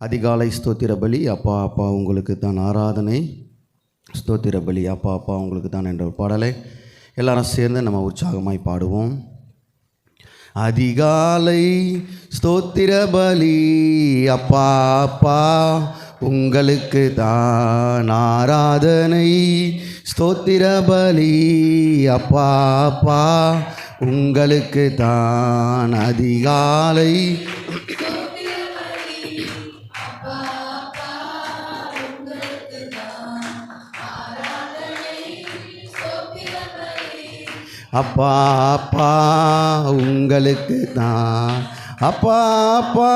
அதிகாலை ஸ்தோத்திர பலி. அப்பா அப்பா உங்களுக்கு தான் ஆராதனை. ஸ்தோத்திர பலி. அப்பா அப்பா உங்களுக்கு தான் என்ற ஒரு பாடலை எல்லாரும் சேர்ந்து நம்ம உற்சாகமாய் பாடுவோம். அதிகாலை ஸ்தோத்திர பலி. அப்பா அப்பா உங்களுக்கு தான் ஆராதனை. ஸ்தோத்திர பலி. அப்பா அப்பா உங்களுக்கு தான் அதிகாலை அப்பா அப்பா உங்களுக்கு தான். அப்பா அப்பா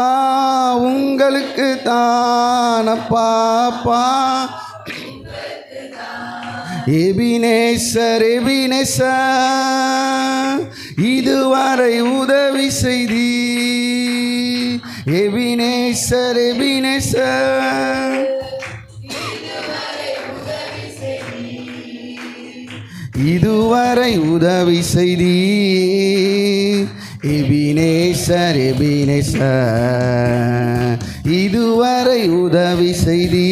உங்களுக்கு தான். அப்பா அப்பா எபினேசர் எபினேசர் இதுவரை உதவி செய்தி. எபினேசர் எபினேசர் இதுவரை உதவி செய்தி. எபினேசர் எபினேசர் இதுவரை உதவி செய்தி.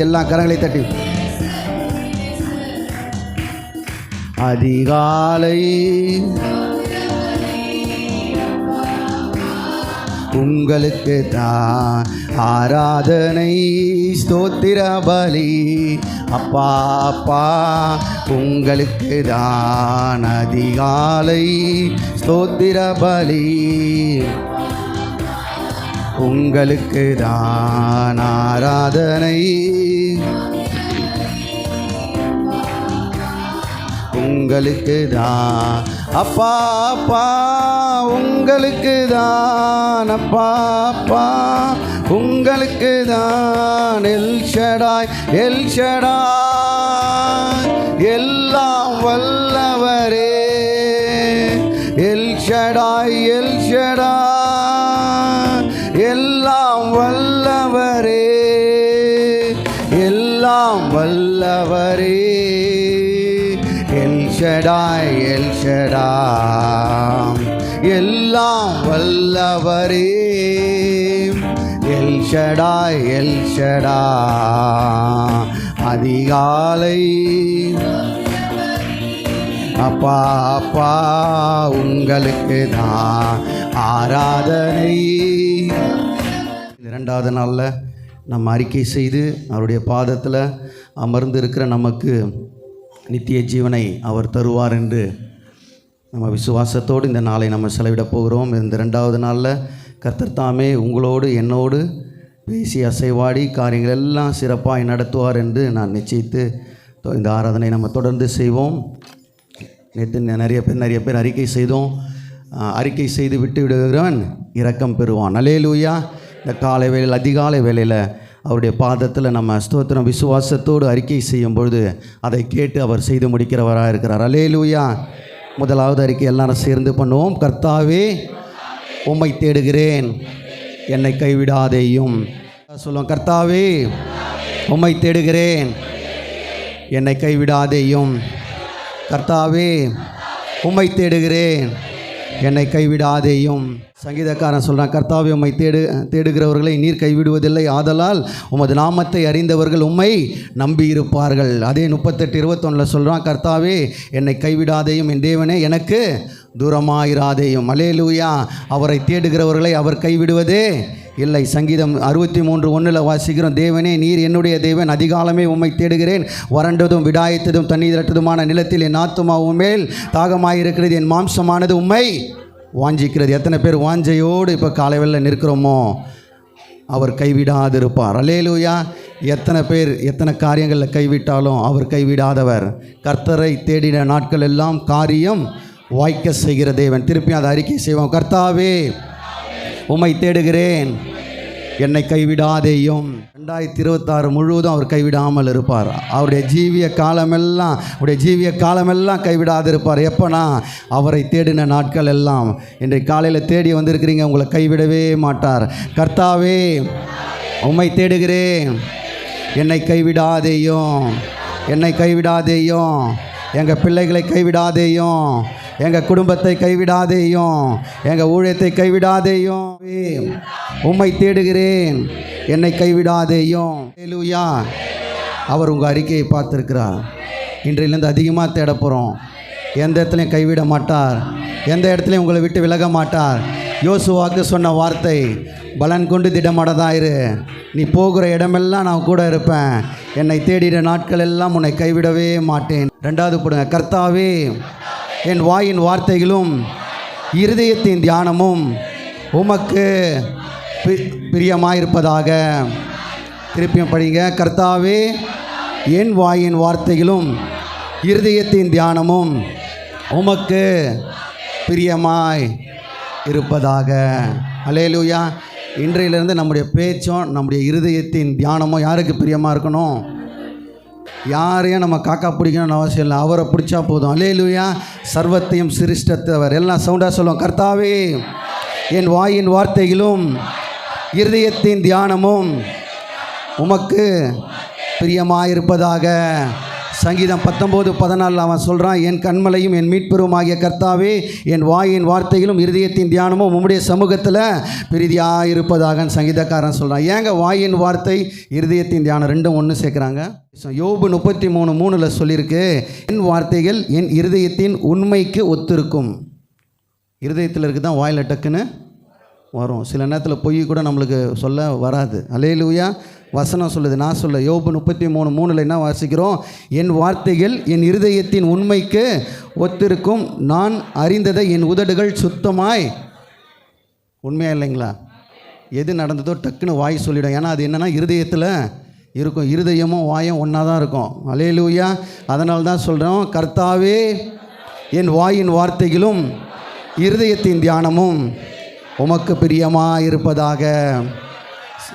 எல்லாம் கரங்களை தட்டி. அதிகாலை உங்களுக்கு தான் ஆராதனை. ஸ்தோத்திர பலி. அப்பா அப்பா உங்களுக்கு தான் அதிகாலை ஸ்தோத்திர பலி. உங்களுக்கு தான் ஆராதனை. உங்களுக்கு தான். அப்பா அப்பா உங்களுக்கு தான். அப்பா அப்பா உங்களுக்கு தான். எல் ஷடாய் எல் ஷடாய் எல்லாம் வல்லவரே. எல் ஷடாய் எல் ஷடாய் எல்லாம் வல்லவரே. எல்லாம் வல்லவரே. எல் ஷடாய் எல் ஷடாய் எல்லாம் வல்லவரே. எல் ஷடாய் எல் ஷடாய் அதிகாலை. அப்பா அப்பா உங்களுக்கு தான் ஆராதனை. இரண்டாவது நாளில் நம்ம அறிக்கை செய்து அவருடைய பாதத்தில் அமர்ந்து இருக்கிற நமக்கு நித்திய ஜீவனை அவர் தருவார் என்று நம்ம விசுவாசத்தோடு இந்த நாளை நம்ம செலவிடப் போகிறோம். இந்த ரெண்டாவது நாளில் கர்த்தர் தாமே உங்களோடு என்னோடு பேசி அசைவாடி காரியங்கள் எல்லாம் சிறப்பாக நடத்துவார் என்று நான் நிச்சயித்து இந்த ஆராதனை நம்ம தொடர்ந்து செய்வோம். நேற்று நிறைய பேர் அறிக்கை செய்தோம். அறிக்கை செய்து விட்டு விடுகிறவன் இரக்கம் பெறுவான். அல்லேலூயா. இந்த காலை வேளையில் அதிகாலை வேளையில் அவருடைய பாதத்தில் நம்ம ஸ்தோத்திரம் விசுவாசத்தோடு அறிக்கை செய்யும் பொழுது அதை கேட்டு அவர் செய்து முடிக்கிறவராக இருக்கிறார். அல்லேலூயா. முதலாவது அறிக்கை எல்லாரும் சேர்ந்து பண்ணுவோம். கர்த்தாவே உம்மை தேடுகிறேன், என்னை கைவிடாதேயும். சொல்லுவோம். கர்த்தாவே உம்மை தேடுகிறேன், என்னை கைவிடாதேயும். கர்த்தாவே உம்மை தேடுகிறேன், என்னை கைவிடாதேயும். சங்கீதக்காரன் சொல்கிறான், கர்த்தாவே உம்மை தேடுகிறவர்களை நீர் கைவிடுவதில்லை, ஆதலால் உமது நாமத்தை அறிந்தவர்கள் உம்மை நம்பியிருப்பார்கள். அதே 38:21 சொல்கிறான், கர்த்தாவே என்னை கைவிடாதேயும், என் தேவனே எனக்கு தூரமாயிராதேயும். அல்லேலூயா. அவரை தேடுகிறவர்களை அவர் கைவிடுவதே இல்லை. சங்கீதம் 63:1 வாசிக்கிறோம், தேவனே நீர் என்னுடைய தேவன், அதிகாலமே உம்மை தேடுகிறேன், வறண்டதும் விடாயத்ததும் தண்ணீரற்றதுமான நிலத்தில் என் ஆத்துமா உம்மேல் தாகமாயிருக்கிறது, என் மாம்சமானது உம்மை வாஞ்சிக்கிறது. எத்தனை பேர் வாஞ்சையோடு இப்போ காலைவெளியில் நிற்கிறோமோ அவர் கைவிடாதிருப்பார். அல்லேலூயா. எத்தனை பேர் எத்தனை காரியங்களில் கைவிட்டாலும் அவர் கைவிடாதவர். கர்த்தரை தேடின நாட்கள் எல்லாம் காரியம் வாய்க்க செய்கிற தேவன். திருப்பி அதை அறிக்கை செய்வோம். கர்த்தாவே உம்மை தேடுகிறேன், என்னை கைவிடாதேயும். 2026 முழுவதும் அவர் கைவிடாமல் இருப்பார். அவருடைய ஜீவிய காலமெல்லாம் கைவிடாதிருப்பார். எப்போனா அவரை தேடின நாட்கள் எல்லாம். இன்றைக்கு காலையில் தேடி வந்திருக்கிறீங்க, உங்களை கைவிடவே மாட்டார். கர்த்தாவே உம்மை தேடுகிறேன், என்னை கைவிடாதேயும், என்னை கைவிடாதேயும், எங்கள் பிள்ளைகளை கைவிடாதேயும், எங்கள் குடும்பத்தை கைவிடாதேயும், எங்கள் ஊழியத்தை கைவிடாதேயும். உம்மை தேடுகிறேன், என்னை கைவிடாதேயும். ஹல்லேலூயா. அவர் உங்கள் அறிக்கையை பார்த்துருக்கிறார். இன்றையிலேருந்து அதிகமாக தேட போகிறோம். எந்த இடத்துலையும் கைவிட மாட்டார், எந்த இடத்துலையும் உங்களை விட்டு விலக மாட்டார். யோசுவாக்கு சொன்ன வார்த்தை, பலன் கொண்டு திடமடதாயிரு, நீ போகிற இடமெல்லாம் நான் கூட இருப்பேன், என்னை தேடிட நாட்கள் எல்லாம் உன்னை கைவிடவே மாட்டேன். ரெண்டாவது போடுங்க, கர்த்தாவே என் வாயின் வார்த்தைகளும் இருதயத்தின் தியானமும் உமக்கு பிரியமாயிருப்பதாக. திருப்பியும் படிங்க, கர்த்தாவே என் வாயின் வார்த்தைகளும் இருதயத்தின் தியானமும் உமக்கு பிரியமாய் இருப்பதாக. அல்லேலூயா. இன்றையிலிருந்து நம்முடைய பேச்சும் நம்முடைய இருதயத்தின் தியானமும் யாருக்கு பிரியமாக இருக்கணும்? யாரையும் நம்ம காக்கா பிடிக்கணும்னு அவசியம் இல்லை, அவரை பிடிச்சா போதும். அல்லேலூயா. சர்வத்தையும் சிருஷ்டித்தவர். எல்லாம் சவுண்டாக சொல்லுவோம், கர்த்தாவே என் வாயின் வார்த்தைகளும் இருதயத்தின் தியானமும் உமக்கு பிரியமாயிருப்பதாக. சங்கீதம் 19:14 அவன் சொல்கிறான், என் கண்மலையும் என் மீட்பெரும் ஆகிய கர்த்தாவே என் வாயின் வார்த்தைகளும் இருதயத்தின் தியானமும் உம்முடைய சமூகத்தில் பிரீதியாக இருப்பதாக சங்கீதக்காரன் சொல்கிறான். ஏங்க வாயின் வார்த்தை இருதயத்தின் தியானம் ரெண்டும் ஒன்று சேர்க்குறாங்க? யோபு 33:3 சொல்லியிருக்கு, என் வார்த்தைகள் என் இருதயத்தின் உண்மைக்கு ஒத்திருக்கும். இருதயத்தில் இருக்குது தான் வாயில் டக்குன்னு வரும். சில நேரத்தில் பொய் கூட நம்மளுக்கு சொல்ல வராது. அல்லேலூயா. வசனம் சொல்லுது, நான் சொல்ல. யோபு 33:3 என்ன வாசிக்கிறோம்? என் வார்த்தைகள் என் இருதயத்தின் உண்மைக்கு ஒத்திருக்கும், நான் அறிந்ததை என் உதடுகள் சுத்தமாய். உண்மையாக இல்லைங்களா? எது நடந்ததோ டக்குன்னு வாய் சொல்லிடும். ஏன்னா அது என்னென்னா இருதயத்தில் இருக்கும். இருதயமும் வாயும் ஒன்றா தான் இருக்கும். அல்லேலூயா. அதனால தான் சொல்கிறோம், கர்த்தாவே என் வாயின் வார்த்தைகளும் இருதயத்தின் தியானமும் உமக்கு பிரியமாக இருப்பதாக.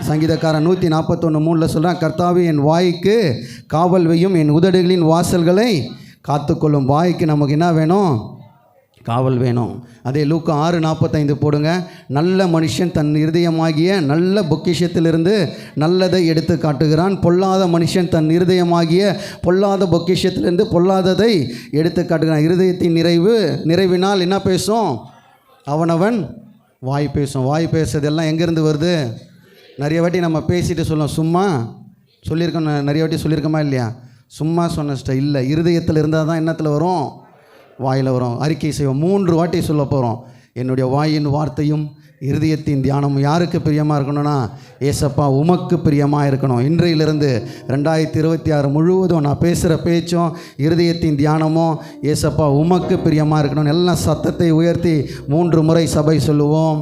சங்கீதக்காரன் 141:3 சொல்கிறான், கர்த்தாவே என் வாய்க்கு காவல் வையும், என் உதடுகளின் வாசல்களை காத்துக்கொள்ளும். வாய்க்கு நமக்கு என்ன வேணும்? காவல் வேணும். அதே லூக்கா 6:45 போடுங்க. நல்ல மனுஷன் தன் இருதயமாகிய நல்ல பொக்கிஷத்திலிருந்து நல்லதை எடுத்து காட்டுகிறான், பொல்லாத மனுஷன் தன் இருதயமாகிய பொல்லாத பொக்கிஷத்திலிருந்து பொல்லாததை எடுத்து காட்டுகிறான். இருதயத்தின் நிறைவினால் என்ன பேசும்? அவனவன் வாய் பேசும். வாய் பேசுறதெல்லாம் எங்கேருந்து வருது? நிறைய வாட்டி நம்ம பேசிட்டு சொல்லுவோம், சும்மா சொல்லியிருக்கோம். நிறைய வாட்டி சொல்லியிருக்கோமா இல்லையா? சும்மா சொன்ன இல்லை, இருதயத்தில் இருந்தால் தான் எண்ணத்தில் வரும், வாயில் வரும். அறிக்கை செய்வோம். 3 வாட்டி சொல்ல போகிறோம், என்னுடைய வாயின் வார்த்தையும் இருதயத்தின் தியானமும் யாருக்கு பிரியமாக இருக்கணும்னா, ஏசப்பா உமக்கு பிரியமாக இருக்கணும். இன்றையிலிருந்து 2026 முழுவதும் நான் பேசுகிற பேச்சும் இருதயத்தின் தியானமும் ஏசப்பா உமக்கு பிரியமாக இருக்கணும். எல்லாம் சத்தத்தை உயர்த்தி 3 முறை சபை சொல்லுவோம்.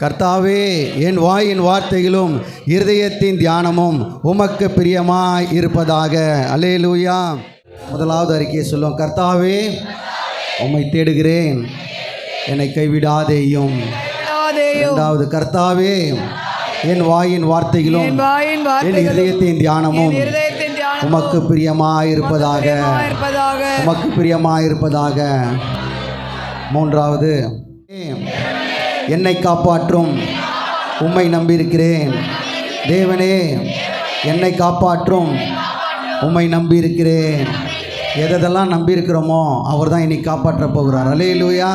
கர்த்தாவே என் வாயின் வார்த்தைகளும் இருதயத்தின் தியானமும் உமக்கு பிரியமாய் இருப்பதாக. அல்லேலூயா. முதலாவது அறிக்கையை சொல்லுவோம், கர்த்தாவே உம்மை தேடுகிறேன், என்னை கைவிடாதேயும். இரண்டாவது, கர்த்தாவே என் வாயின் வார்த்தைகளும் என் இருதயத்தின் தியானமும் உமக்கு பிரியமாய் இருப்பதாக. உமக்கு பிரியமாய் இருப்பதாக. மூன்றாவது, என்னை காப்பாற்றும், உம்மை நம்பியிருக்கிறேன். தேவனே என்னை காப்பாற்றும், உம்மை நம்பியிருக்கிறேன். எதெல்லாம் நம்பியிருக்கிறோமோ அவர் தான் இன்னைக்கு காப்பாற்ற போகிறார். அல்லேலூயா.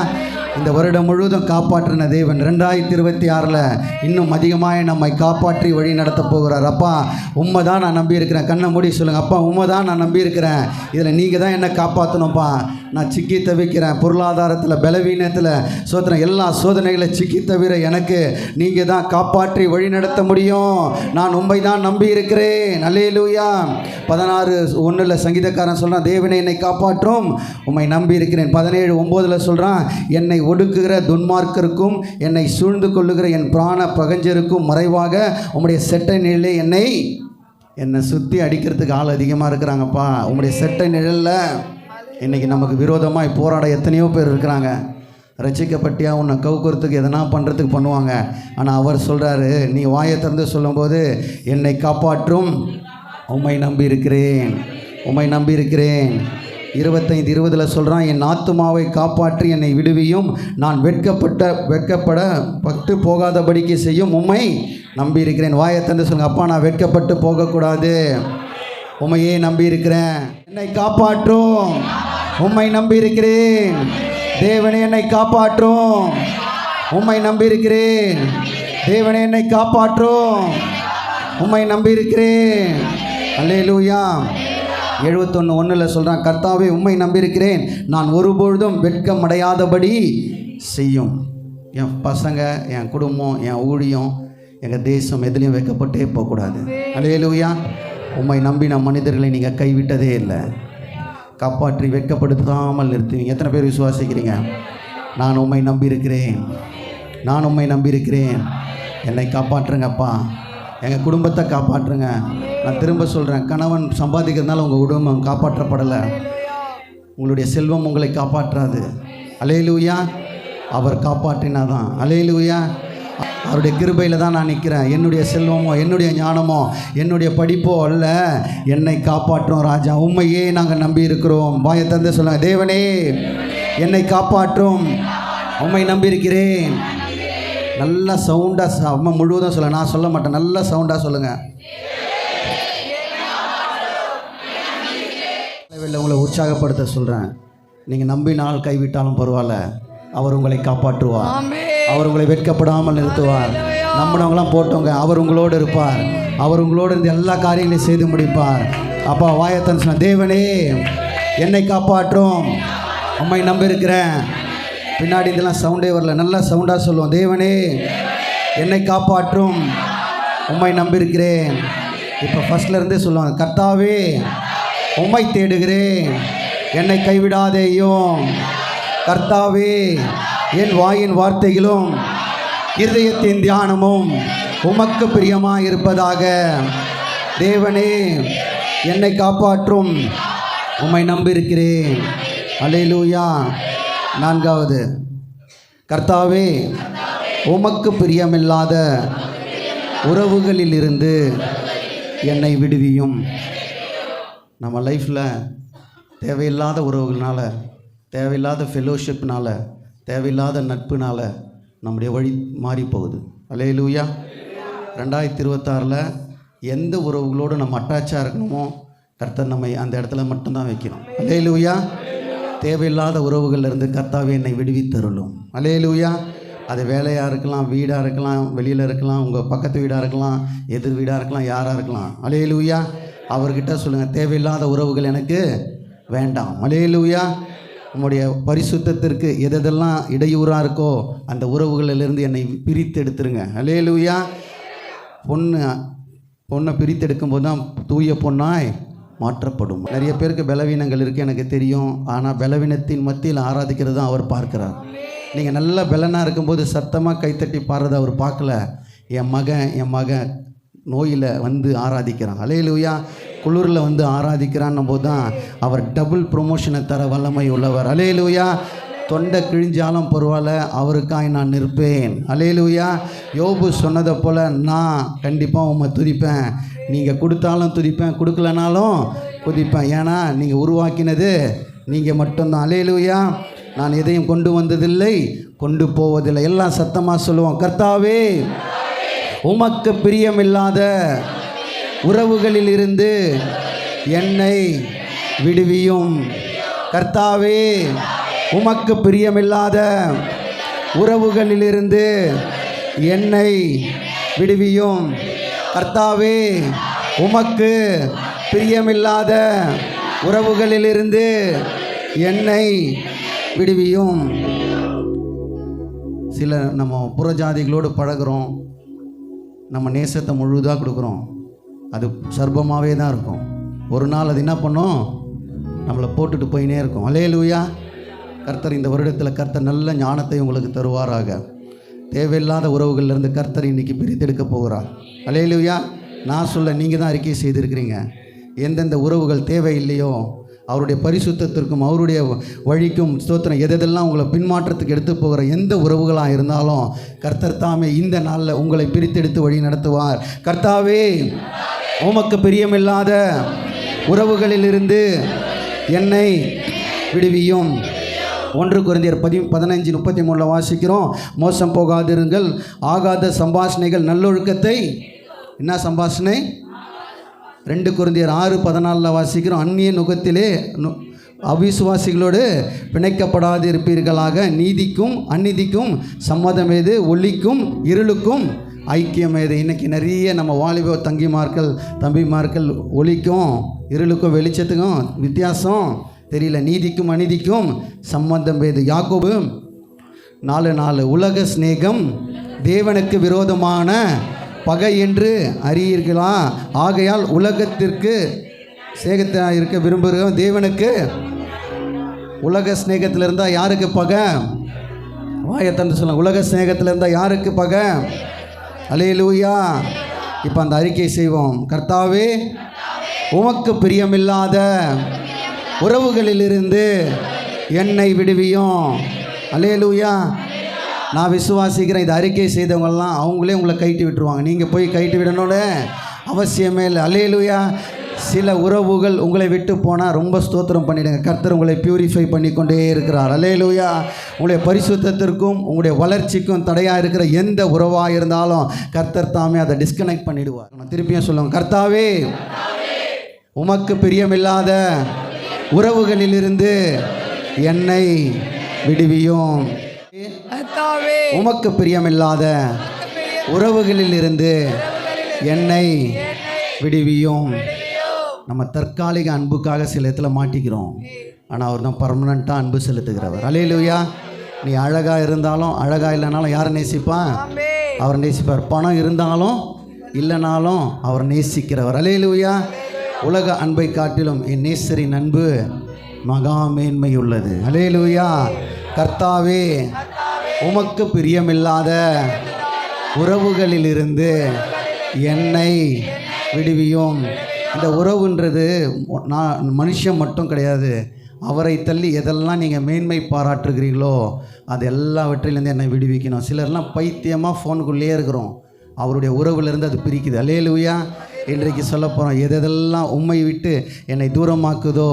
இந்த வருடம் முழுவதும் காப்பாற்றின தேவன் 2026 இன்னும் அதிகமாக நம்மை காப்பாற்றி வழி நடத்த போகிறார். அப்பா உண்மை தான் நான் நம்பியிருக்கிறேன். கண்ணை மூடி சொல்லுங்கள், அப்பா உண்மை தான் நான் நம்பியிருக்கிறேன். இதில் நீங்கள் தான் என்னை காப்பாற்றணும்ப்பா. நான் சிக்கி தவிக்கிறேன், பொருளாதாரத்தில் பலவீனத்தில் சோதனை, எல்லா சோதனைகளை சிக்கி தவிர எனக்கு நீங்கள் தான் காப்பாற்றி வழி நடத்த முடியும். நான் உண்மை தான் நம்பி இருக்கிறேன். அல்லேலூயா. 16:1 சங்கீதக்காரன் சொல்கிறான், தேவனை என்னை காப்பாற்றும், உம்மை நம்பி இருக்கிறேன். 17:9 சொல்கிறான், என்னை ஒடுக்குகிற துன்மார்க்கருக்கும் என்னை சூழ்ந்து கொள்ளுகிற என் பிராண பகஞ்சருக்கும் மறைவாக உம்முடைய செட்டை நிழலே என்னை சுற்றி அடிக்கிறதுக்கு ஆள் அதிகமாக இருக்கிறாங்கப்பா. உம்முடைய செட்டை நிழலில் இன்றைக்கி நமக்கு விரோதமாக போராட எத்தனையோ பேர் இருக்கிறாங்க. ரசிக்கப்பட்டியா உன்னை கவுக்கிறதுக்கு எதனா பண்ணுறதுக்கு பண்ணுவாங்க. ஆனால் அவர் சொல்கிறாரு, நீ வாயை திறந்து சொல்லும்போது என்னை காப்பாற்றும், உம்மை நம்பி இருக்கிறேன், உம்மை நம்பி இருக்கிறேன். 25:20 சொல்கிறான், என் ஆத்துமாவை காப்பாற்றி என்னை விடுவியும், நான் வெட்கப்பட பட்டு போகாதபடிக்கு செய்யும், உம்மை நம்பி இருக்கிறேன். வாயை திறந்து சொல்லுங்கள், அப்பா நான் வெட்கப்பட்டு போகக்கூடாது, உம்மையே நம்பி இருக்கிறேன். என்னை காப்பாற்றும், உம்மை நம்பி இருக்கிறேன். தேவனே என்னை காப்பாற்றும், உம்மை நம்பியிருக்கிறேன். தேவனே என்னை காப்பாற்றும், உம்மை நம்பியிருக்கிறேன். அல்லேலூயா. 71:1 சொல்கிறான், கர்த்தாவே உம்மை நம்பியிருக்கிறேன், நான் ஒருபொழுதும் வெட்கமடையாதபடி செய்யும். என் பசங்க, என் குடும்பம், என் ஊழியம், எங்கள் தேசம் எதுலேயும் வைக்கப்பட்டே போகக்கூடாது. அல்லேலூயா. உம்மை நம்பின மனிதர்களை நீங்கள் கைவிட்டதே இல்லை, காப்பாற்றி வெட்கப்படுத்தாமல் நிறுத்துவீங்க. எத்தனை பேர் விசுவாசிக்கிறீங்க? நான் உம்மை நம்பியிருக்கிறேன், நான் உம்மை நம்பியிருக்கிறேன், என்னை காப்பாற்றுங்கப்பா, எங்கள் குடும்பத்தை காப்பாற்றுங்க. நான் திரும்ப சொல்கிறேன், கணவன் சம்பாதிக்கிறதுனால உங்கள் குடும்பம் காப்பாற்றப்படலை, உங்களுடைய செல்வம் உங்களை காப்பாற்றாது. அல்லேலூயா. அவர் காப்பாற்றினாதான். அல்லேலூயா. அவருடைய கிருபையில் தான் நான் நிற்கிறேன். என்னுடைய செல்வமோ, என்னுடைய ஞானமோ, என்னுடைய படிப்போ அல்ல, என்னை காப்பாற்றும் ராஜா. உண்மையே நாங்கள் நம்பி இருக்கிறோம். வாயை தந்து சொல்லுங்கள், தேவனே என்னை காப்பாற்றும், உம்மை நம்பியிருக்கிறேன். நல்ல சவுண்டாக அம்மா முழுவதும் சொல்ல, நான் சொல்ல மாட்டேன், நல்ல சவுண்டாக சொல்லுங்கள். உங்களை உற்சாகப்படுத்த சொல்கிறேன். நீங்கள் நம்பினால் கைவிட்டாலும் பரவாயில்ல, அவர் உங்களை காப்பாற்றுவார், அவர் உங்களை வெட்கப்படாமல் நிறுத்துவார். நம்பினவங்களாம் போட்டவங்க, அவர் உங்களோடு இருப்பார், அவர் உங்களோடு இருந்து எல்லா காரியங்களையும் செய்து முடிப்பார். அப்பா வாயத்தன் சொன்ன, தேவனே என்னை காப்பாற்றும், உம்மை நம்பியிருக்கிறேன். பின்னாடி இதெல்லாம் சவுண்டே வரல, நல்லா சவுண்டாக சொல்லுவோம். தேவனே என்னை காப்பாற்றும், உம்மை நம்பியிருக்கிறேன். இப்போ ஃபஸ்ட்லேருந்தே சொல்லுவாங்க, கர்த்தாவே உம்மை தேடுகிறேன், என்னை கைவிடாதேயும். கர்த்தாவே என் வாயின் வார்த்தைகளும் இருதயத்தின் தியானமும் உமக்கு பிரியமாக இருப்பதாக. தேவனே என்னை காப்பாற்றும், உம்மை நம்பியிருக்கிறேன். அல்லேலூயா. 4வது, கர்த்தாவே உமக்கு பிரியமில்லாத உறவுகளில் இருந்து என்னை விடுவியும். நம்ம லைஃப்பில் தேவையில்லாத உறவுகள்னால, தேவையில்லாத ஃபெலோஷிப்னால், தேவையில்லாத நட்புனால் நம்முடைய வழி மாறி போகுது. அல்லேலூயா. 2026 எந்த உறவுகளோடு நம்ம அட்டாச்சாக இருக்கணுமோ கர்த்தர் நம்மை அந்த இடத்துல மட்டும்தான் வைக்கணும். அல்லேலூயா. தேவையில்லாத உறவுகள்லேருந்து கர்த்தாவே என்னை விடுவித்தருளும். அல்லேலூயா. அது வேலையாக இருக்கலாம், வீடாக இருக்கலாம், வெளியில் இருக்கலாம், உங்கள் பக்கத்து வீடாக இருக்கலாம், எதிர் வீடாக இருக்கலாம், யாராக இருக்கலாம். அல்லேலூயா. அவர்கிட்ட சொல்லுங்கள், தேவையில்லாத உறவுகள் எனக்கு வேண்டாம். அல்லேலூயா. உம்முடைய பரிசுத்தத்திற்கு எதெல்லாம் இடையூறாக இருக்கோ அந்த உறவுகளிலிருந்து என்னை பிரித்து எடுத்துருங்க. அல்லேலூயா. பொண்ணை பிரித்து எடுக்கும்போது தான் தூய பொண்ணாய் மாற்றப்படும். நிறைய பேருக்கு பலவீனங்கள் இருக்குது, எனக்கு தெரியும். ஆனால் பலவீனத்தின் மத்தியில் ஆராதிக்கிறது தான் அவர் பார்க்குறார். நீங்கள் நல்ல பலனாக இருக்கும்போது சத்தமாக கைத்தட்டி பாடுறதை அவர் பார்க்கல. என் மகன் நோயில் வந்து ஆராதிக்கிறான், அல்லேலூயா, குளிரில் வந்து ஆராதிக்கிறான்னும் போது தான் அவர் டபுள் ப்ரொமோஷனை தர வல்லமை உள்ளவர். அல்லேலூயா. தொண்டை கிழிஞ்சாலும் பரவாயில்ல, அவருக்காய் நான் நிற்பேன். அல்லேலூயா. யோபு சொன்னதை போல் நான் கண்டிப்பாக உம்மை துதிப்பேன். நீங்கள் கொடுத்தாலும் துதிப்பேன், கொடுக்கலனாலும் துதிப்பேன். ஏன்னா நீங்கள் உருவாக்கினது நீங்கள் மட்டும்தான். அல்லேலூயா. நான் எதையும் கொண்டு வந்ததில்லை, கொண்டு போவதில்லை. எல்லாம் சத்தமாக சொல்லுவோம். கர்த்தாவே உமக்கு பிரியமில்லாத உறவுகளில் இருந்து என்னை விடுவியும். கர்த்தாவே உமக்கு பிரியமில்லாத உறவுகளிலிருந்து என்னை விடுவியும். கர்த்தாவே உமக்கு பிரியமில்லாத உறவுகளிலிருந்து என்னை விடுவியும். சில நம்ம புறஜாதிகளோடு பழகிறோம், நம்ம நேசத்தை முழுதாக கொடுக்குறோம், அது சர்ப்பமாகவே தான் இருக்கும். ஒரு நாள் அது என்ன பண்ணும், நம்மளை போட்டுட்டு போயினே இருக்கும். அல்லேலூயா. கர்த்தர் இந்த வருடத்தில் கர்த்தர் நல்ல ஞானத்தை உங்களுக்கு தருவாராக. தேவையில்லாத உறவுகள்லேருந்து கர்த்தர் இன்றைக்கி பிரித்தெடுக்க போகிறார். அல்லேலூயா. நான் சொல்ல, நீங்கள் தான் அறிக்கை செய்திருக்கிறீங்க. எந்தெந்த உறவுகள் தேவையில்லையோ அவருடைய பரிசுத்தத்திற்கும் அவருடைய வழிக்கும் ஸ்தோத்திரம், எதெல்லாம் உங்களை பின்மாற்றத்துக்கு எடுத்து போகிற எந்த உறவுகளாக இருந்தாலும் கர்த்தர் தாமே இந்த நாளில் உங்களை பிரித்தெடுத்து வழி நடத்துவார். கர்த்தாவே உமக்கு பிரியமில்லாத உறவுகளிலிருந்து என்னை விடுவியும். 1 கொரிந்தியர் 15:33 வாசிக்கிறோம். மோசம் போகாதிருங்கள், ஆகாத சம்பாஷணைகள் நல்லொழுக்கத்தை, என்ன சம்பாஷணை? 2 கொரிந்தியர் 6:14 வாசிக்கிறோம். அந்நிய அவிசுவாசிகளோடு பிணைக்கப்படாது இருப்பீர்களாக. நீதிக்கும் அநீதிக்கும் சம்மதம் ஏது? ஒளிக்கும் இருளுக்கும் ஐக்கியம் ஏது? இன்றைக்கி நிறைய நம்ம வாலிப தம்பிமார்கள் ஒளிக்கும் இருளுக்கும் வெளிச்சத்துக்கும் வித்தியாசம் தெரியல. நீதிக்கும் அநீதிக்கும் சம்பந்தம் ஏது? யாக்கோபு 4:4 உலக சிநேகம் தேவனுக்கு விரோதமான பகை என்று அறியீர்களா? ஆகையால் உலகத்திற்கு சிநேகத்தில் இருக்க விரும்புகிறோம். தேவனுக்கு உலக சிநேகத்தில் இருந்தால் யாருக்கு பகை? வாயத்தன்று சொல்லுங்க. உலக சிநேகத்தில் இருந்தால் யாருக்கு பகை? அல்லேலூயா. இப்போ அந்த அறிக்கை செய்வோம். கர்த்தாவே, உமக்கு பிரியமில்லாத உறவுகளிலிருந்து என்னை விடுவியும். அல்லேலூயா. நான் விசுவாசிக்கிறேன். இந்த அறிக்கை செய்தவங்கெல்லாம் அவங்களே உங்களை கைட்டு விட்டுருவாங்க. நீங்கள் போய் கைட்டு விடணும்னு அவசியமே இல்லை. அல்லேலூயா. சில உறவுகள் உங்களை விட்டு போனால் ரொம்ப ஸ்தோத்திரம் பண்ணிவிடுங்க. கர்த்தர் உங்களை பியூரிஃபை பண்ணி கொண்டே இருக்கிறார். அல்லேலூயா. உங்களுடைய பரிசுத்தத்திற்கும் உங்களுடைய வளர்ச்சிக்கும் தடையாக இருக்கிற எந்த உறவாக இருந்தாலும் கர்த்தர் தாமே அதை டிஸ்கனெக்ட் பண்ணிவிடுவார். நான் திருப்பியும் சொல்லுவேன். கர்த்தாவே, உமக்கு பிரியமில்லாத உறவுகளிலிருந்து என்னை விடுவியும். உமக்கு பிரியமில்லாத உறவுகளிலிருந்து என்னை விடுவியும். நம்ம தற்காலிக அன்புக்காக சில இடத்துல மாட்டிக்கிறோம். ஆனால் அவர் தான் பர்மனண்ட்டாக அன்பு செலுத்துகிறவர். அல்லேலூயா. நீ அழகாக இருந்தாலும் அழகாக இல்லைனாலும் யாரை நேசிப்பான்? அவர் நேசிப்பார். பணம் இருந்தாலும் இல்லைனாலும் அவர் நேசிக்கிறவர். அல்லேலூயா. உலக அன்பை காட்டிலும் என் நேசரின் அன்பு மகா மேன்மை உள்ளது. அல்லேலூயா. கர்த்தாவே, உமக்கு பிரியமில்லாத உறவுகளிலிருந்து என்னை விடுவியும். இந்த உறவுன்றது மனுஷன் மட்டும் கிடையாது. அவரை தள்ளி எதெல்லாம் நீங்கள் மேன்மை பாராட்டுகிறீங்களோ அது எல்லாவற்றிலேருந்து என்னை விடுவிக்கணும். சிலர்லாம் பைத்தியமாக ஃபோனுக்குள்ளேயே இருக்கிறோம். அவருடைய உறவுலேருந்து அது பிரிக்குது. அல்லேலூயா. இன்றைக்கு சொல்ல போகிறோம். எதெல்லாம் உம்மை விட்டு என்னை தூரமாக்குதோ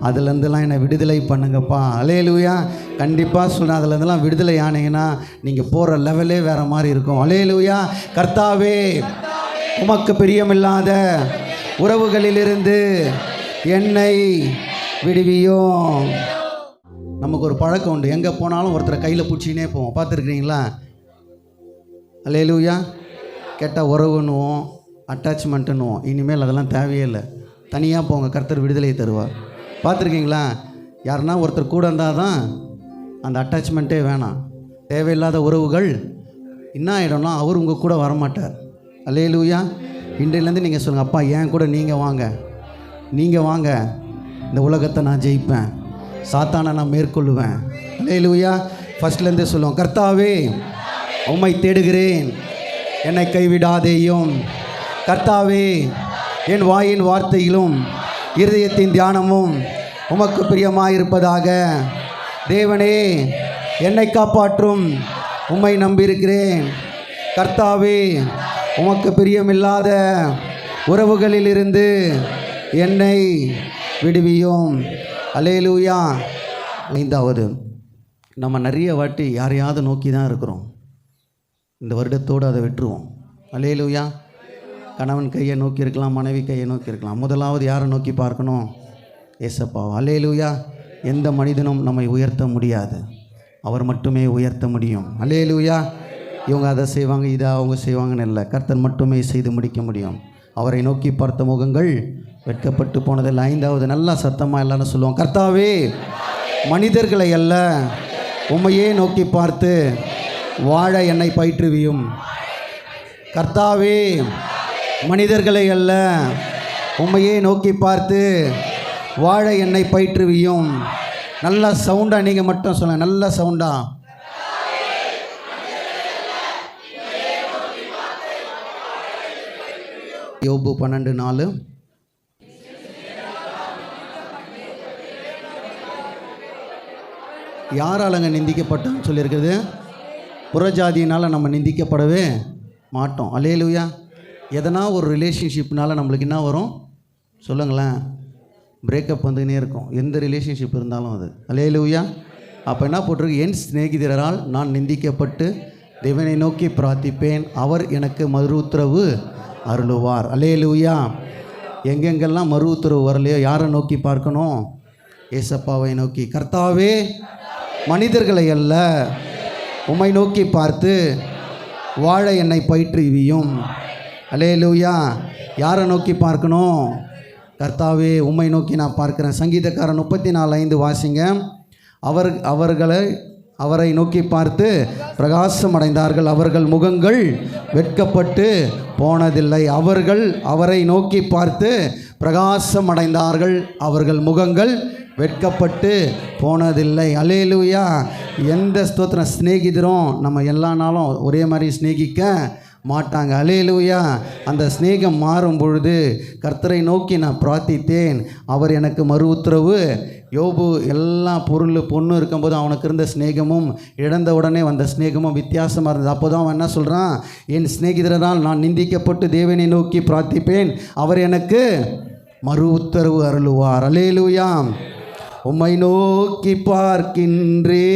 அதுலேருந்துலாம் என்னை விடுதலை பண்ணுங்கப்பா. அல்லேலூயா. கண்டிப்பாக சொல்கிறேன். அதுலேருந்துலாம் விடுதலை ஆனீங்கன்னா நீங்கள் போகிற லெவலே வேறு மாதிரி இருக்கும். அல்லேலூயா. கர்த்தாவே, உமக்கு பிரியமில்லாத உறவுகளிலிருந்து என்னை விடுவியும். நமக்கு ஒரு பழக்கம் உண்டு. எங்கே போனாலும் ஒருத்தரை கையில் பிடிச்சினே போவோம். பார்த்துருக்குறீங்களா? அல்லேலூயா. கேட்டால் உறவுன்னுவோம், அட்டாச்மெண்ட்டுன்னுவோம். இனிமேல் அதெல்லாம் தேவையே இல்லை. தனியாக போங்க, கர்த்தர் விடுதலையை தருவார். பார்த்துருக்கீங்களா? யாருன்னா ஒருத்தர் கூட இருந்தால் தான் அந்த அட்டாச்மெண்ட்டே வேணாம். தேவையில்லாத உறவுகள் என்ன ஆகிடும்னா அவர் உங்கள் கூட வரமாட்டார். அல்லேலூயா. இன்றையிலேருந்து நீங்கள் சொல்லுங்கள், அப்பா என் கூட நீங்கள் வாங்க, இந்த உலகத்தை நான் ஜெயிப்பேன், சாத்தானை நான் மேற்கொள்ளுவேன். அல்லேலூயா. ஃபஸ்ட்லேருந்தே சொல்லுவோம். கர்த்தாவே, உம்மை தேடுகிறேன், என்னை கைவிடாதேயும். கர்த்தாவே, என் வாயின் வார்த்தையிலும் இருதயத்தின் தியானமும் உமக்கு பிரியமாயிருப்பதாக. தேவனே, என்னை காப்பாற்றும், உம்மை நம்பியிருக்கிறேன். கர்த்தாவே, உமக்கு பிரியமில்லாத உறவுகளிலிருந்து என்னை விடுவியும். அல்லேலூயா. 5வது, நம்ம நிறைய வாட்டி யாரையாவது நோக்கி தான் இருக்கிறோம். இந்த வருடத்தோடு அதை விட்டுருவோம். அல்லேலூயா. கணவன் கையை நோக்கி இருக்கலாம், மனைவி கையை நோக்கி இருக்கலாம். முதலாவது யாரை நோக்கி பார்க்கணும்? ஏசப்பா. அல்லேலூயா. எந்த மனிதனும் நம்மை உயர்த்த முடியாது, அவர் மட்டுமே உயர்த்த முடியும். அல்லேலூயா. இவங்க அதை செய்வாங்க, இதை அவங்க செய்வாங்கன்னு இல்லை. கர்த்தர் மட்டுமே செய்து முடிக்க முடியும். அவரை நோக்கி பார்த்த முகங்கள் வெட்கப்பட்டு போனதில்லை. 5வது, நல்லா சத்தமாக எல்லாரும் சொல்லுவோம். கர்த்தாவே, மனிதர்களை அல்ல உம்மையே நோக்கி பார்த்து வாழ என்னை பயிற்றுவியும். கர்த்தாவே, மனிதர்களை அல்ல உம்மையே நோக்கி பார்த்து வாழ என்னை பயிற்றுவியும். நல்லா சவுண்டாக நீங்கள் மட்டும் சொல்லுங்கள். நல்ல சவுண்டாக. யோபு 12:4. யாரால் அங்கே நிந்திக்கப்பட்டோன்னு சொல்லியிருக்குது? புறஜாதியினால் நம்ம நிந்திக்கப்படவே மாட்டோம். அல்லேலூயா. எதனா ஒரு ரிலேஷன்ஷிப்னால் நம்மளுக்கு என்ன வரும் சொல்லுங்களேன்? பிரேக்கப் வந்துக்கினே இருக்கும். எந்த ரிலேஷன்ஷிப் இருந்தாலும் அது. அல்லேலூயா. அப்போ என்ன போட்டிருக்கு? என் சிநேகிதரால் நான் நிந்திக்கப்பட்டு தேவனை நோக்கி பிரார்த்திப்பேன், அவர் எனக்கு மறு உத்தரவு அருளுவார். அல்லேலூயா. எங்கெங்கெல்லாம் மறு உத்தரவு வரலையோ யாரை நோக்கி பார்க்கணும்? ஏசப்பாவை நோக்கி, கர்த்தாவே மனிதர்களை அல்ல உம்மை நோக்கி பார்த்து வாழ என்னை பயிற்றுவியும். அல்லேலூயா. யாரை நோக்கி பார்க்கணும்? கர்த்தாவே உம்மை நோக்கி நான் பார்க்கிறேன். சங்கீதக்காரன் 34:5 வாசிங்க. அவரை நோக்கி பார்த்து பிரகாசம் அடைந்தார்கள், அவர்கள் முகங்கள் வெட்கப்பட்டு போனதில்லை. அவரை நோக்கி பார்த்து பிரகாசம் அடைந்தார்கள், அவர்கள் முகங்கள் வெட்கப்பட்டு போனதில்லை. அல்லேலூயா. எந்த ஸ்தோத்திரம். சிநேகிதரும் நம்ம எல்லா நாளும் ஒரே மாதிரி சிநேகிக்க மாட்டாங்க. அல்லேலூயா. அந்த சிநேகம் மாறும் பொழுது கர்த்தரை நோக்கி நான் பிரார்த்தித்தேன், அவர் எனக்கு மறு உத்தரவு. யோபு எல்லா பொருள் பொண்ணு இருக்கும்போது அவனுக்கு இருந்த சிநேகமும் இழந்த உடனே வந்த சிநேகமும் வித்தியாசமாக இருந்தது. அப்போ தான் அவன் என்ன சொல்கிறான்? என் சிநேகிதரால் நான் நிந்திக்கப்பட்டு தேவனை நோக்கி பிரார்த்திப்பேன், அவர் எனக்கு மறு உத்தரவு அருளுவார். அல்லேலூயா. உம்மை நோக்கி பார்க்கின்றே,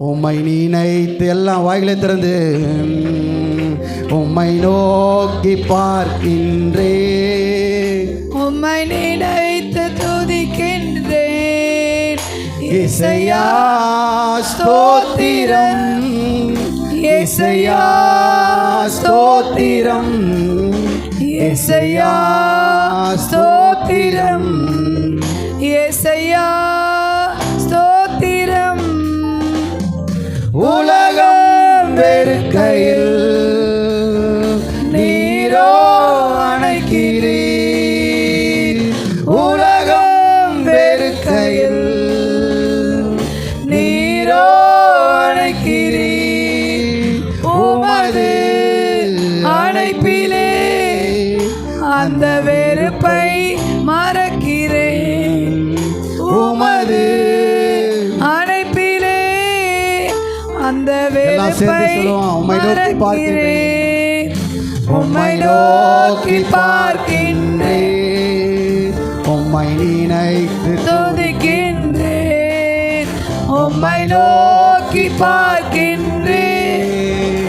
உம்மை நினைத்து, எல்லாம் வாயிலை திறந்து, உம்மை நோக்கி பார்க்கின்றே, உம்மை நினைத்து துதிக்கின்றேன். இசையா ஸ்தோத்திரம், இசையா ஸ்தோத்திரம், இசையா ஸ்தோத்திரம், இசையா ஸ்தோத்திரம். உலகம் வெறுக்கையில் நீரோ அணைக்கிறீர், உலகம் வெறுக்கையில் நீரோ அணைக்கிறீர். உமது அணைப்பிலே அந்த வெறுப்பை மறக்கிறேன். உமது அணைப்பிலே அந்த வெறுப்பை மறக்கிறேன். உம்மை நோக்கி பார்க்கின்றேன், உம்மை நினைத்து துதிக்கின்றேன். உம்மை நோக்கி பார்க்கின்றேன்,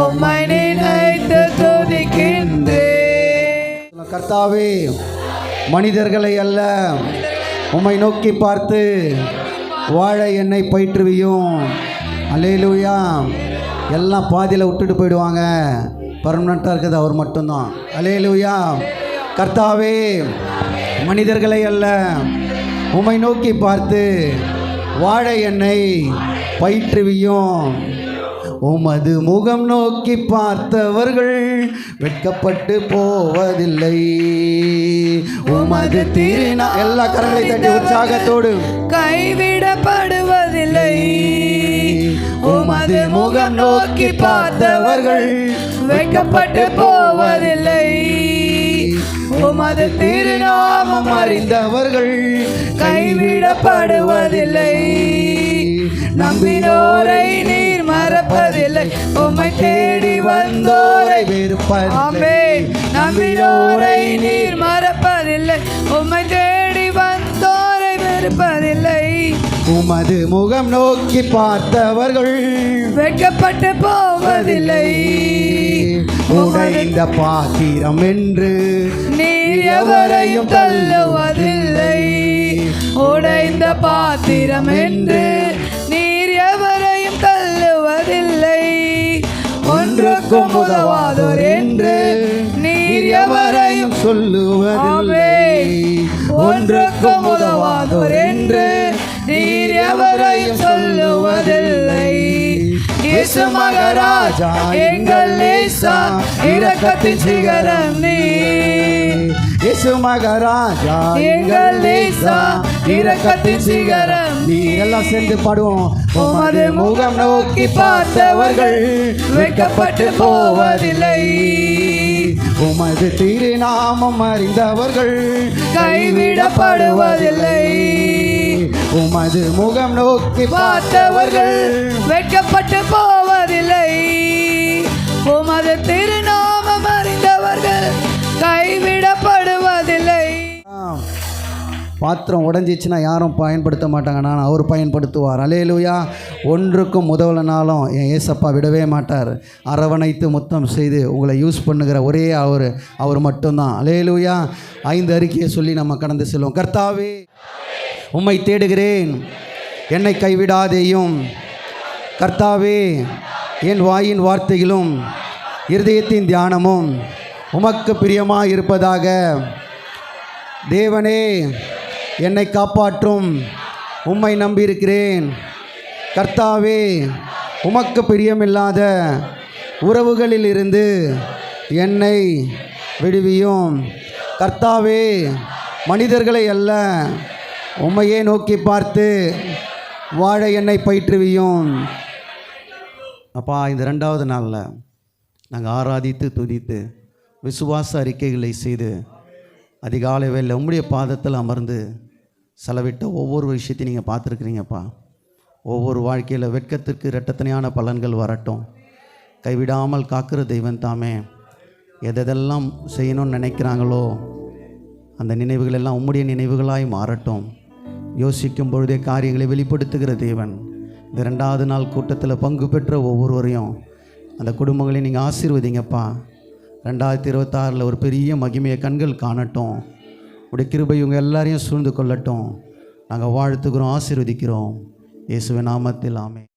உம்மை நினைத்து துதிக்கின்றேன். கர்த்தாவே மனிதர்களை அல்ல உம்மை நோக்கி பார்த்து வாழ என்னை பயிற்றுவியும். அல்லேலூயா. எல்லாம் பாதியில் விட்டுட்டு போயிடுவாங்க, பர்மனெண்ட்டாக இருக்குது அவர் மட்டும்தான். அல்லேலூயா. கர்த்தாவே மனிதர்களை அல்ல உம்மை நோக்கி பார்த்து வாழ என்னை பயிற்றுவியும். உமது முகம் நோக்கி பார்த்தவர்கள் வெட்கப்பட்டு போவதில்லை. உமது திருநா எல்லா கரங்களை தட்டி உற்சாகத்தோடு கைவிடப்படுவதில்லை. உமது முகம் நோக்கி பார்த்தவர்கள் வெட்கப்பட்டு போவதில்லை. உமது திருநாமம் அறிந்தவர்கள் கைவிடப்படுவதில்லை. நம்பினோரை நீர் மறப்பதில்லை, உம்மை தேடி வந்தோரை வெறுப்பதில்லை. நம்பினோரை நீர் மறப்பதில்லை, உம்மை தேடி வந்தோரை வெறுப்பதில்லை. உமது முகம் நோக்கி பார்த்தவர்கள் வெட்கப்பட்டு போவதில்லை. உடைந்த பாத்திரம் என்று நீர் எவரையும் தள்ளுவதில்லை. உடைந்த பாத்திரம் என்று நீர் எவரையும் தள்ளுவதில்லை. ஒன்றுக்கும் உதவாதோர் என்று நீர் எவரையும் சொல்லுவதில்லை. ஒன்றுக்கும் உதவாதோர் என்று நீர் எவரையும் சொல்லுவதில்லை. இயேசு மகாராஜா எங்கள் நேசா இரக்கத்தின் சிகரம் நீர். இயேசு மகாராஜா எங்கள் நேசா இரக்கத்தின் சிகரம் நீர். எல்லாம் சேர்ந்து பாடுவோம். உமது முகம் நோக்கி பார்த்தவர்கள் வெட்கப்பட்டு போவதில்லை. உமது திருநாமம் அறிந்தவர்கள் கைவிடப்படுவதில்லை. உமது முகம் நோக்கி பார்த்தவர்கள் வெட்கப்பட்டு போவதில்லை. உமது திருநாமம் அறிந்தவர்கள் கைவிடப்படுவதில்லை. பாத்திரம் உடஞ்சிச்சுன்னா யாரும் பயன்படுத்த மாட்டாங்க, நான் அவர் பயன்படுத்துவார். அல்லேலூயா. ஒன்றுக்கும் உதவலைனாலும் என் ஏசப்பா விடவே மாட்டார். அரவணைத்து முத்தம் செய்து உங்களை யூஸ் பண்ணுகிற ஒரே அவர் மட்டும்தான். அல்லேலூயா. 5 அறிக்கையை சொல்லி நம்ம கடந்து செல்வோம். கர்த்தாவே உம்மை தேடுகிறேன், என்னை கைவிடாதேயும். கர்த்தாவே, என் வாயின் வார்த்தைகளும் இருதயத்தின் தியானமும் உமக்கு பிரியமாக இருப்பதாக. தேவனே, என்னை காப்பாற்றும், உம்மை நம்பியிருக்கிறேன். கர்த்தாவே, உமக்கு பிரியமில்லாத உறவுகளில் இருந்து என்னை விடுவியும். கர்த்தாவே, மனிதர்களை அல்ல, உம்மையே நோக்கி பார்த்து வாழ என்னை பயிற்றுவியும். அப்பா, இந்த 2வது நாளில் நாங்கள் ஆராதித்து துதித்து விசுவாச அறிக்கைகளை செய்து அதிகாலை வேளையில் உம்முடைய பாதத்தில் அமர்ந்து செலவிட்ட ஒவ்வொரு விஷயத்தையும் நீங்கள் பார்த்துருக்குறீங்கப்பா. ஒவ்வொரு வாழ்க்கையில் வெட்கத்திற்கு இரட்டத்தனையான பலன்கள் வரட்டும். கைவிடாமல் காக்கிற தெய்வம் தாமே. எதெல்லாம் செய்யணும்னு நினைக்கிறாங்களோ அந்த நினைவுகள் எல்லாம் உம்முடைய நினைவுகளாய் மாறட்டும். யோசிக்கும் பொழுதே காரியங்களை வெளிப்படுத்துகிற தேவன். இந்த 2வது நாள் கூட்டத்தில் பங்கு பெற்ற ஒவ்வொருவரையும் அந்த குடும்பங்களையும் நீங்கள் ஆசீர்வதிங்கப்பா. 2026 ஒரு பெரிய மகிமையை கண்கள் காணட்டும். உடைய கிருபை இவங்க எல்லாரையும் சூழ்ந்து கொள்ளட்டும். நாங்கள் வாழ்த்துக்கிறோம், ஆசீர்வதிக்கிறோம். இயேசுவின் நாமத்தில் ஆமென்.